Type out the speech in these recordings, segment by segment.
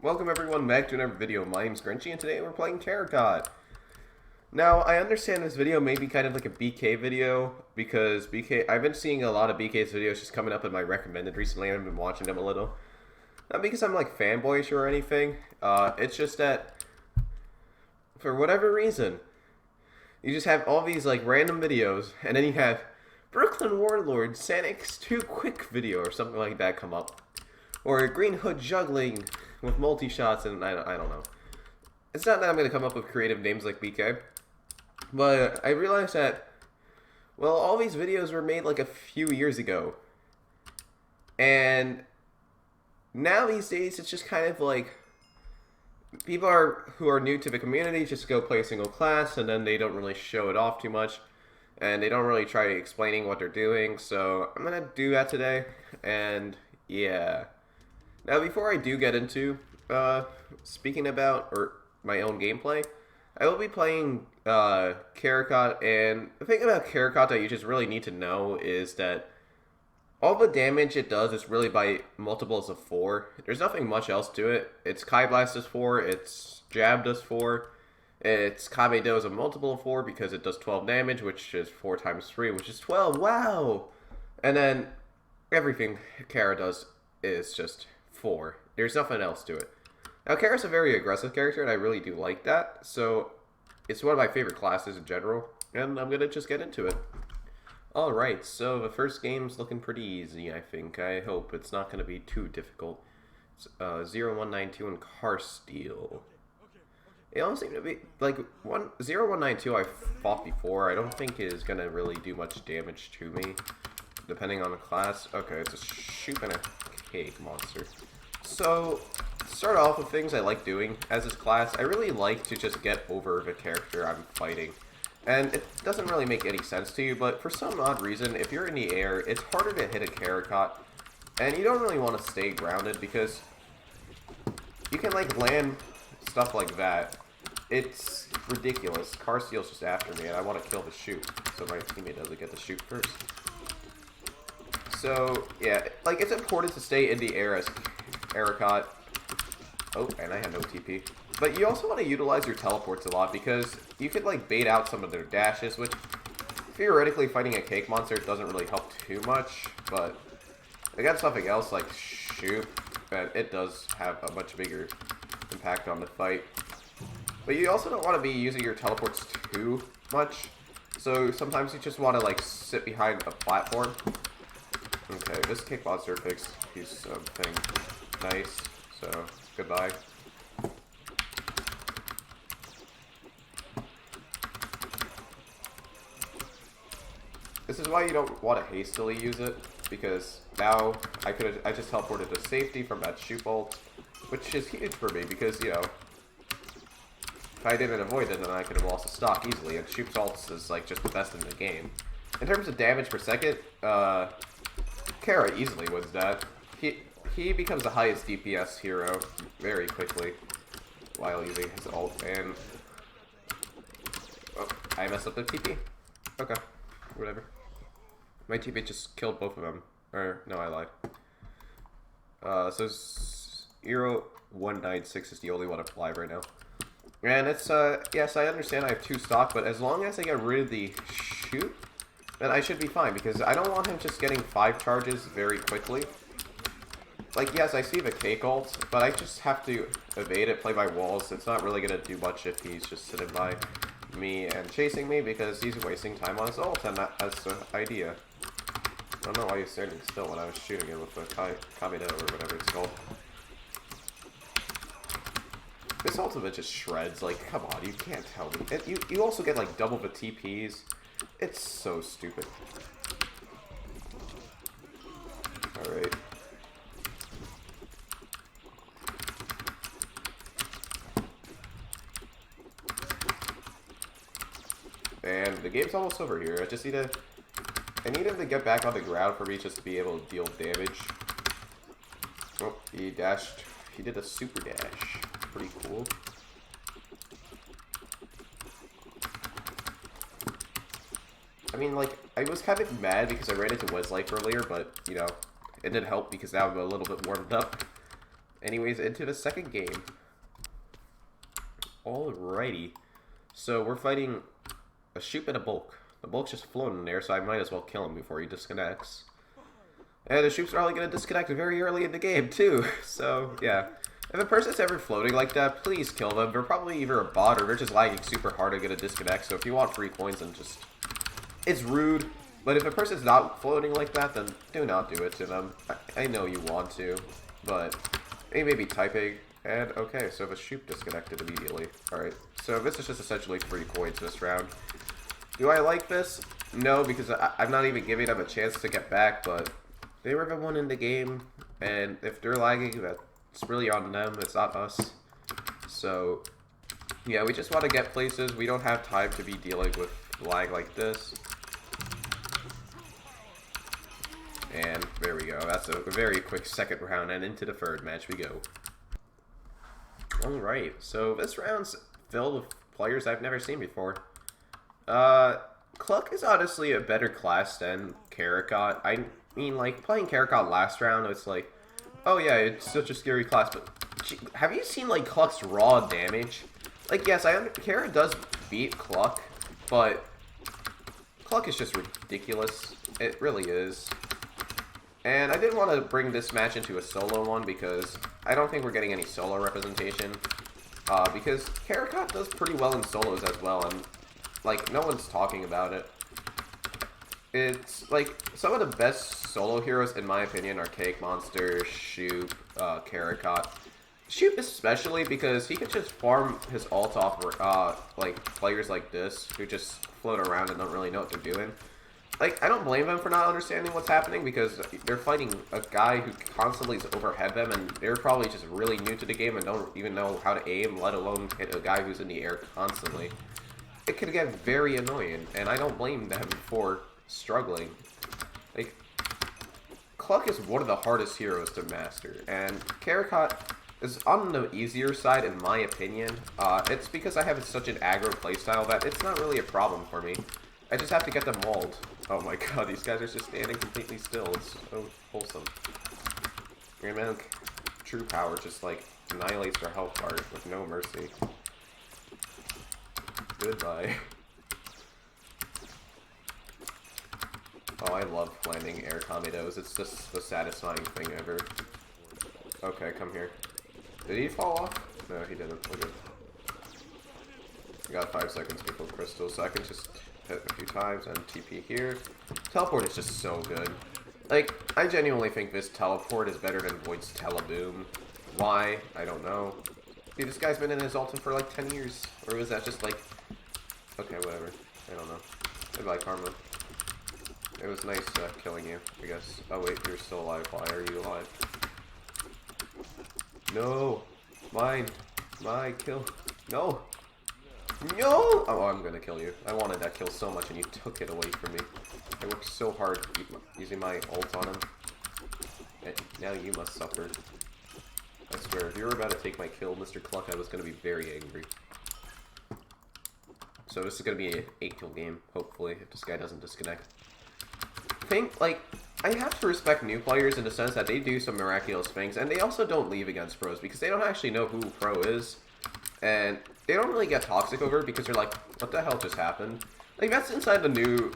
Welcome everyone back to another video. My name's Grenchi and today we're playing Karakot. Now, I understand this video may be kind of like a BK video because I've been seeing a lot of BK's videos just coming up in my recommended recently and I've been watching them a little. Not because I'm like fanboyish or anything, it's just that for whatever reason, you just have all these like random videos and then you have Brooklyn Warlord Sanix 2 quick video or something like that come up. Or Green Hood juggling with multi-shots and I don't know. It's not that I'm going to come up with creative names like BK. But I realized that, well, all these videos were made like a few years ago. And now these days it's just kind of like people who are new to the community just go play a single class and then they don't really show it off too much. And they don't really try explaining what they're doing. So I'm going to do that today. And yeah. Now, before I do get into speaking about my own gameplay, I will be playing Karakot, and the thing about Karakot that you just really need to know is that all the damage it does is really by multiples of 4. There's nothing much else to it. Its Kai Blast does 4, its Jab does 4, its Kame Do is a multiple of 4 because it does 12 damage, which is 4 times 3, which is 12. Wow! And then everything Kara does is just 4. There's nothing else to it. Now, Kara's a very aggressive character, and I really do like that, so it's one of my favorite classes in general, and I'm gonna just get into it. Alright, so the first game's looking pretty easy, I think. I hope it's not gonna be too difficult. It's 0192 and Car Steal. It don't seem to be, like, 0192 I fought before. I don't think is gonna really do much damage to me, depending on the class. Okay, it's a shoot and a cake monster. So, to start off with things I like doing as this class, I really like to just get over the character I'm fighting. And it doesn't really make any sense to you, but for some odd reason, if you're in the air, it's harder to hit a Karakot. And you don't really want to stay grounded because you can like land stuff like that. It's ridiculous. Car Steel's just after me and I want to kill the shoot, so my teammate doesn't get the shoot first. So, yeah, like, it's important to stay in the air as Karakot. Oh, and I have no TP. But you also want to utilize your teleports a lot because you could, like, bait out some of their dashes, which, theoretically, fighting a cake monster doesn't really help too much, but they got something else, like shoot, and it does have a much bigger impact on the fight. But you also don't want to be using your teleports too much, so sometimes you just want to, like, sit behind a platform. Okay, this cake monster picks piece something nice, so goodbye. This is why you don't want to hastily use it, because now I just teleported to safety from that shoot bolt, which is huge for me because, you know, if I didn't avoid it, then I could have lost the stock easily, and shoot bolts is like just the best in the game. In terms of damage per second, Kara easily wins that. He becomes the highest DPS hero very quickly while using his ult, and oh, I messed up the TP. Okay, whatever. My TP just killed both of them. Or no, I lied. So 0196 is the only one alive right now, and it's yes, I understand I have 2 stock, but as long as I get rid of the shoot, then I should be fine, because I don't want him just getting 5 charges very quickly. Like, yes, I see the cake ult, but I just have to evade it, play by walls. It's not really going to do much if he's just sitting by me and chasing me, because he's wasting time on his ult, and that's the idea. I don't know why he's standing still when I was shooting him with the Kame Do or whatever it's called. This ultimate just shreds, like, come on, you can't tell me. You also get, like, double the TPs. It's so stupid. Alright. And the game's almost over here. I need him to get back on the ground for me just to be able to deal damage. Oh, he dashed. He did a super dash. Pretty cool. I mean, like, I was kind of mad because I ran into Weslife earlier, but, you know, it did help because now I'm a little bit warmed up. anyways, into the second game. Alrighty. So we're fighting a Shoop and a Bulk. The Bulk's just floating in there, so I might as well kill him before he disconnects. And the Shoop's probably going to disconnect very early in the game, too. So, yeah. If a person's ever floating like that, please kill them. They're probably either a bot or they're just lagging super hard to get a disconnect. So if you want free coins, then just... It's rude. But if a person's not floating like that, then do not do it to them. I know you want to, but they may be typing. And, okay, so the Shoop disconnected immediately. Alright, so this is just essentially free coins this round. Do I like this? No, because I'm not even giving them a chance to get back, but they were the one in the game, and if they're lagging, that's really on them, it's not us. So, yeah, we just want to get places. We don't have time to be dealing with lag like this. And there we go. That's a very quick second round, and into the third match we go. Alright, so this round's filled with players I've never seen before. Cluck is honestly a better class than Karakot. I mean, like, playing Karakot last round, it's like, oh yeah, it's such a scary class, but have you seen, like, Cluck's raw damage? Like, yes, Kara does beat Cluck, but Cluck is just ridiculous. It really is. And I didn't want to bring this match into a solo one because I don't think we're getting any solo representation. Because Karakot does pretty well in solos as well, and, like, no one's talking about it. It's, like, some of the best solo heroes, in my opinion, are Cake Monster, Shoop, Karakot. Shoop especially because he can just farm his ult off, like, players like this, who just float around and don't really know what they're doing. Like, I don't blame them for not understanding what's happening, because they're fighting a guy who constantly is overhead them, and they're probably just really new to the game and don't even know how to aim, let alone hit a guy who's in the air constantly. It could get very annoying, and I don't blame them for struggling. Like, Cluck is one of the hardest heroes to master, and Karakot is on the easier side in my opinion. It's because I have such an aggro playstyle that it's not really a problem for me. I just have to get them walled. Oh my god, these guys are just standing completely still. It's so wholesome. Grandman True Power just, like, annihilates their health bar with no mercy. Goodbye. Oh, I love landing air tornadoes. It's just the satisfying thing ever. Okay, come here. Did he fall off? No, he didn't. We're good. We got 5 seconds before crystal, so I can just hit a few times and TP here. Teleport is just so good. Like, I genuinely think this teleport is better than Void's Teleboom. Why? I don't know. See, this guy's been in his ultimate for like 10 years. Or was that just like... Okay, whatever. I don't know. Goodbye, Karma. It was nice killing you, I guess. Oh wait, you're still alive. Why are you alive? No! Mine! My kill! No! No! Oh, I'm gonna kill you. I wanted that kill so much and you took it away from me. I worked so hard using my ult on him. And now you must suffer. I swear, if you were about to take my kill, Mr. Cluck, I was gonna be very angry. So this is gonna be an 8-kill game, hopefully, if this guy doesn't disconnect. I have to respect new players in the sense that they do some miraculous things, and they also don't leave against pros, because they don't actually know who pro is. And they don't really get toxic over it, because they're like, what the hell just happened? Like, that's inside the new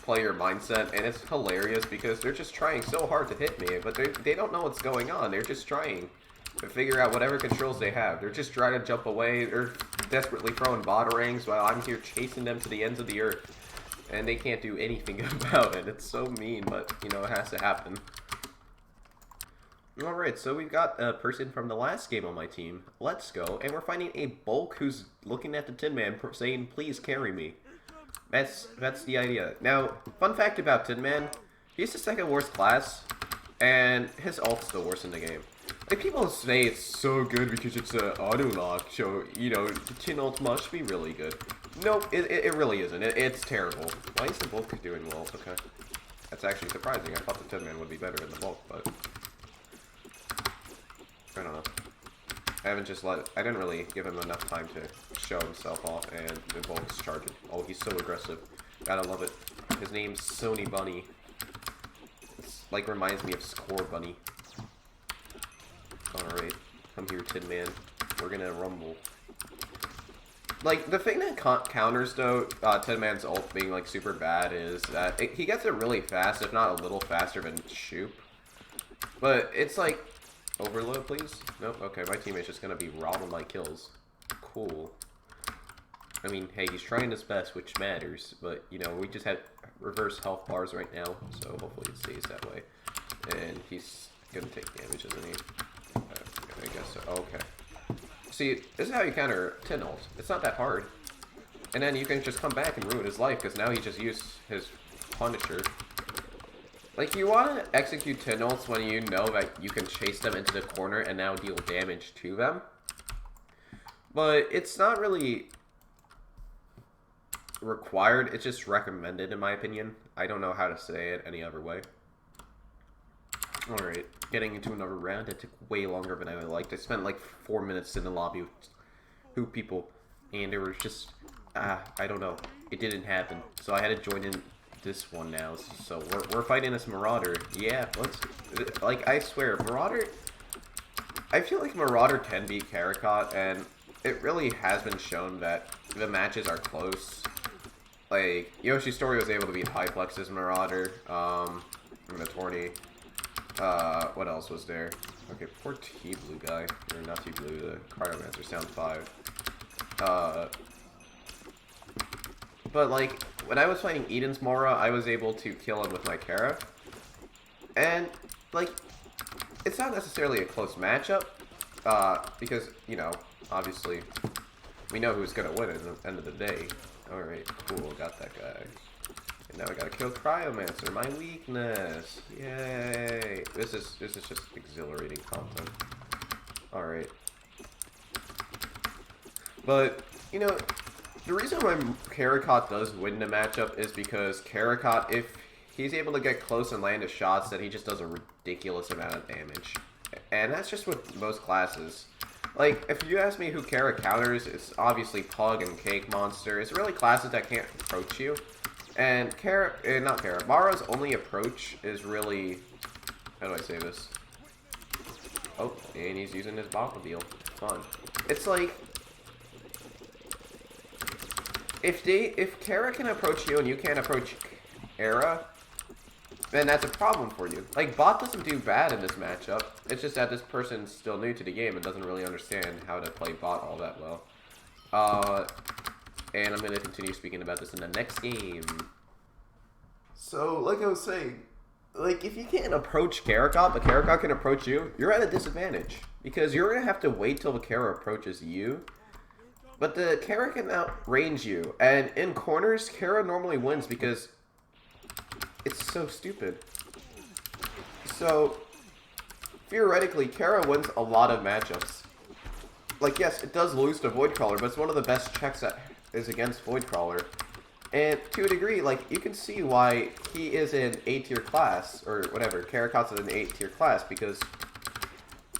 player mindset, and it's hilarious, because they're just trying so hard to hit me, but they don't know what's going on. They're just trying to figure out whatever controls they have. They're just trying to jump away. They're desperately throwing batarangs while I'm here chasing them to the ends of the earth. And they can't do anything about it. It's so mean, but, you know, it has to happen. Alright, so we've got a person from the last game on my team. Let's go. And we're finding a Bulk who's looking at the Tin Man saying, please carry me. That's the idea. Now, fun fact about Tin Man, he's the second worst class, and his ult's the worst in the game. Like, people say it's so good because it's an auto-lock, so, you know, the Tin ult must be really good. Nope, it really isn't. It's terrible. Why is the Bulk doing well? Okay. That's actually surprising. I thought the Tin Man would be better than the Bulk, but... I don't know. I didn't really give him enough time to show himself off, and the Bulk's charging. Oh, he's so aggressive. Gotta love it. His name's Sony Bunny. It's, like, reminds me of Score Bunny. Alright. Come here, Tin Man. We're gonna rumble. Like, the thing that counters, though, Tin Man's ult being, like, super bad is that he gets it really fast, if not a little faster than Shoop. But it's like... Overload, please? Nope, okay, my teammate's just gonna be robbing my kills. Cool. I mean, hey, he's trying his best, which matters, but, you know, we just had reverse health bars right now, so hopefully it stays that way. And he's gonna take damage, isn't he? I guess so. Okay. See, this is how you counter Tin ult. It's not that hard. And then you can just come back and ruin his life, because now he just used his Punisher. Like, you want to execute Tin ults when you know that you can chase them into the corner and now deal damage to them. But it's not really required, it's just recommended in my opinion. I don't know how to say it any other way. Alright, getting into another round. It took way longer than I would like. I spent like 4 minutes in the lobby with 2 people, and it was just, I don't know. It didn't happen. So I had to join in this one now. So we're fighting this Marauder. Yeah, like, I swear, Marauder, I feel like Marauder can beat Karakot, and it really has been shown that the matches are close. Like, Yoshi's Story was able to beat Hyplex's Marauder, in the tourney. What else was there? Okay, poor T-Blue guy. Or not T-Blue, the Cryomancer, Sound 5. But, like, when I was fighting Eden's Mora, I was able to kill him with my Kara. And, like, it's not necessarily a close matchup, because, you know, obviously, we know who's gonna win at the end of the day. Alright, cool, got that guy. And now I gotta kill Cryomancer, my weakness! Yay! This is just exhilarating content. Alright. But, you know, the reason why Karakot does win the matchup is because Karakot, if he's able to get close and land his shots, then he just does a ridiculous amount of damage. And that's just with most classes. Like, if you ask me who Kara counters, it's obviously Pug and Cake Monster. It's really classes that can't approach you. And Mara's only approach is really... How do I say this? Oh, and he's using his Botmobile. Fun. It's like... If Kara can approach you and you can't approach Kara, then that's a problem for you. Like, Bot doesn't do bad in this matchup. It's just that this person's still new to the game and doesn't really understand how to play Bot all that well. And I'm going to continue speaking about this in the next game. So, like I was saying, like, if you can't approach Karakot, but Karakot can approach you, you're at a disadvantage. Because you're going to have to wait till the Kara approaches you. But the Kara can outrange you. And in corners, Kara normally wins because it's so stupid. So, theoretically, Kara wins a lot of matchups. Like, yes, it does lose to Voidcrawler, but it's one of the best checks that is against Voidcrawler. And to a degree, like, you can see why he is an A-tier class, or whatever, Karakot's in an A-tier class, because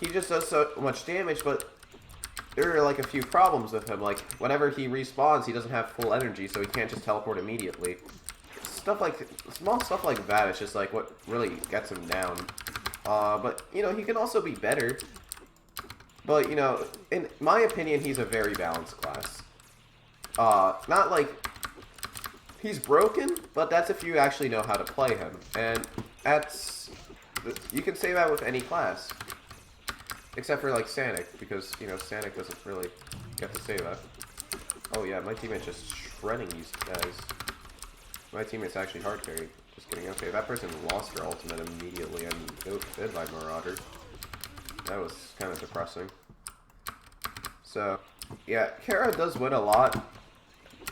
he just does so much damage, but there are, like, a few problems with him. Like, whenever he respawns, he doesn't have full energy, so he can't just teleport immediately. Small stuff like that is just, like, what really gets him down. But, you know, he can also be better. But, you know, in my opinion, he's a very balanced class. Not like... He's broken, but that's if you actually know how to play him. And that's... You can say that with any class. Except for, like, Sanic, because, you know, Sanic doesn't really get to say that. Oh, yeah, my teammate's just shredding these guys. My teammate's actually hard carrying. Just kidding. Okay, that person lost their ultimate immediately and dead by Marauder. That was kind of depressing. So, yeah, Kara does win a lot,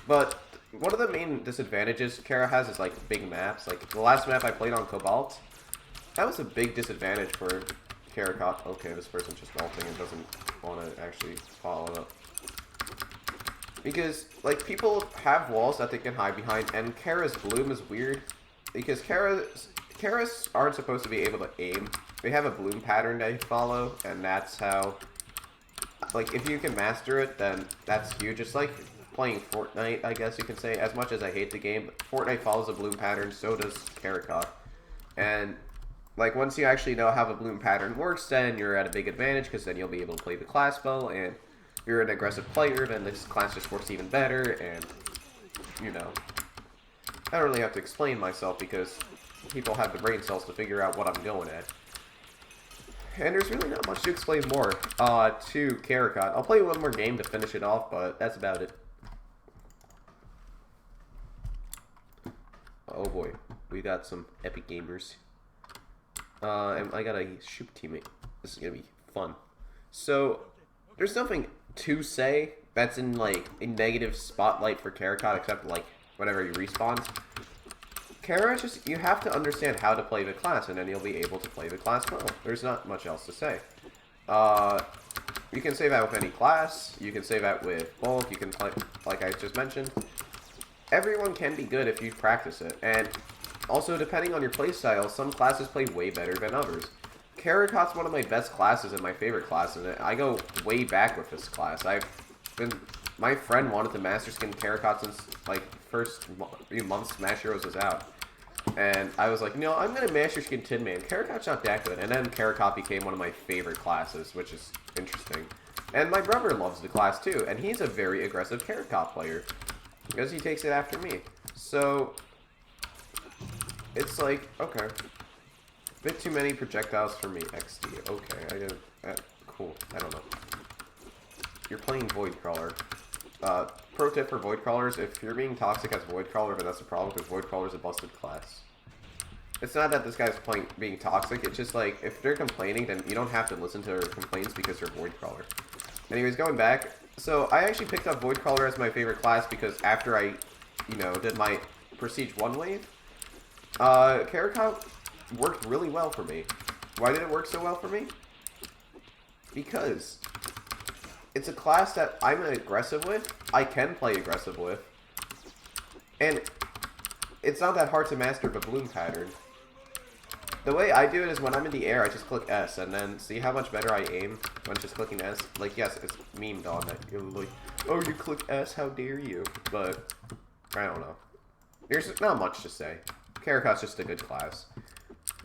but one of the main disadvantages Kara has is, like, big maps. Like, the last map I played on Cobalt, that was a big disadvantage for Karakot. Okay, this person's just ulting and doesn't want to actually follow up. Because, like, people have walls that they can hide behind, and Kara's bloom is weird. Because Karas aren't supposed to be able to aim. They have a bloom pattern they follow, and that's how... Like, if you can master it, then that's huge. It's like playing Fortnite, I guess you can say. As much as I hate the game, Fortnite follows a bloom pattern, so does Karakot. And Like, once you actually know how the bloom pattern works, then you're at a big advantage, because then you'll be able to play the class well, and if you're an aggressive player, then this class just works even better, and, you know, I don't really have to explain myself, because people have the brain cells to figure out what I'm going at. And there's really not much to explain more to Karakot. I'll play one more game to finish it off, but that's about it. Oh boy, we got some epic gamers. And I got a shoot teammate. This is gonna be fun. So, there's nothing to say that's in, like, a negative spotlight for Karakot, except, like, whenever he respawns. Karakot, just, you have to understand how to play the class, and then you'll be able to play the class well. There's not much else to say. You can say that with any class, you can say that with bulk, you can play, like I just mentioned. Everyone can be good if you practice it, and also depending on your playstyle, some classes play way better than others. Karakot's one of my best classes and my favorite class, and I go way back with this class. My friend wanted to master skin Karakot since, like, first few months Smash Heroes was out. And I was like, no, I'm going to master skin Tin Man. Karakot's not that good. And then Karakot became one of my favorite classes, which is interesting. And my brother loves the class too, and he's a very aggressive Karakot player, because he takes it after me. So, it's like, okay. Bit too many projectiles for me, XD. Okay, I didn't, cool, I don't know. You're playing Void Crawler. Pro tip for Void Crawlers, if you're being toxic as Void Crawler, then that's the problem, because Void Crawler is a busted class. It's not that this guy's being toxic, it's just like, if they're complaining, then you don't have to listen to their complaints because they're Void Crawler. Anyways, going back, so I actually picked up Void Crawler as my favorite class because after I, you know, did my Prestige 1 wave, Karakot worked really well for me. Why did it work so well for me? Because it's a class that I'm aggressive with, I can play aggressive with, and it's not that hard to master the bloom pattern. The way I do it is when I'm in the air, I just click S, and then see how much better I aim when just clicking S? Like, yes, it's memed on that. You're like, oh, you click S, how dare you? But, I don't know. There's not much to say. Karakot's just a good class.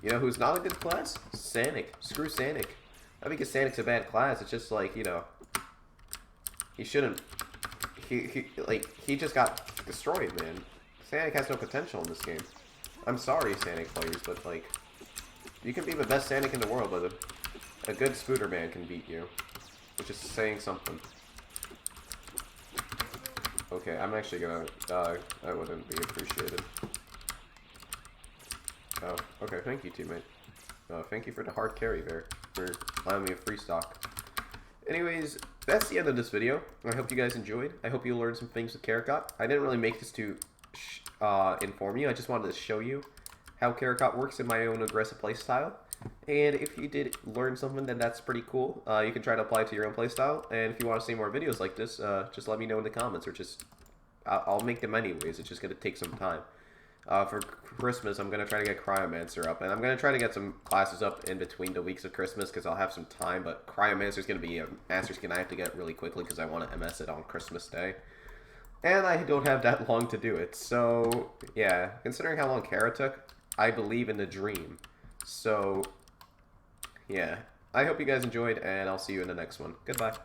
You know who's not a good class? Sanic. Screw Sanic. Not because Sanic's a bad class, it's just like, you know, he shouldn't, he just got destroyed, man. Sanic has no potential in this game. I'm sorry, Sanic players, but, like, you can be the best Sanic in the world, but a good Scooter Man can beat you. Which is saying something. Okay, I'm actually gonna die. That wouldn't be appreciated. Oh, okay, thank you, teammate. Thank you for the hard carry there, for allowing me a free stock. Anyways, that's the end of this video. I hope you guys enjoyed. I hope you learned some things with Karakot. I didn't really make this to inform you. I just wanted to show you how Karakot works in my own aggressive playstyle. And if you did learn something, then that's pretty cool. You can try to apply it to your own playstyle. And if you want to see more videos like this, just let me know in the comments, or just I'll make them anyways. It's just gonna take some time. For Christmas, I'm gonna try to get Cryomancer up, and I'm gonna try to get some classes up in between the weeks of Christmas because I'll have some time. But Cryomancer's gonna be a master skin I have to get really quickly because I want to MS it on Christmas Day. And I don't have that long to do it, so yeah, considering how long Kara took, I believe in the dream. So, yeah, I hope you guys enjoyed, and I'll see you in the next one. Goodbye.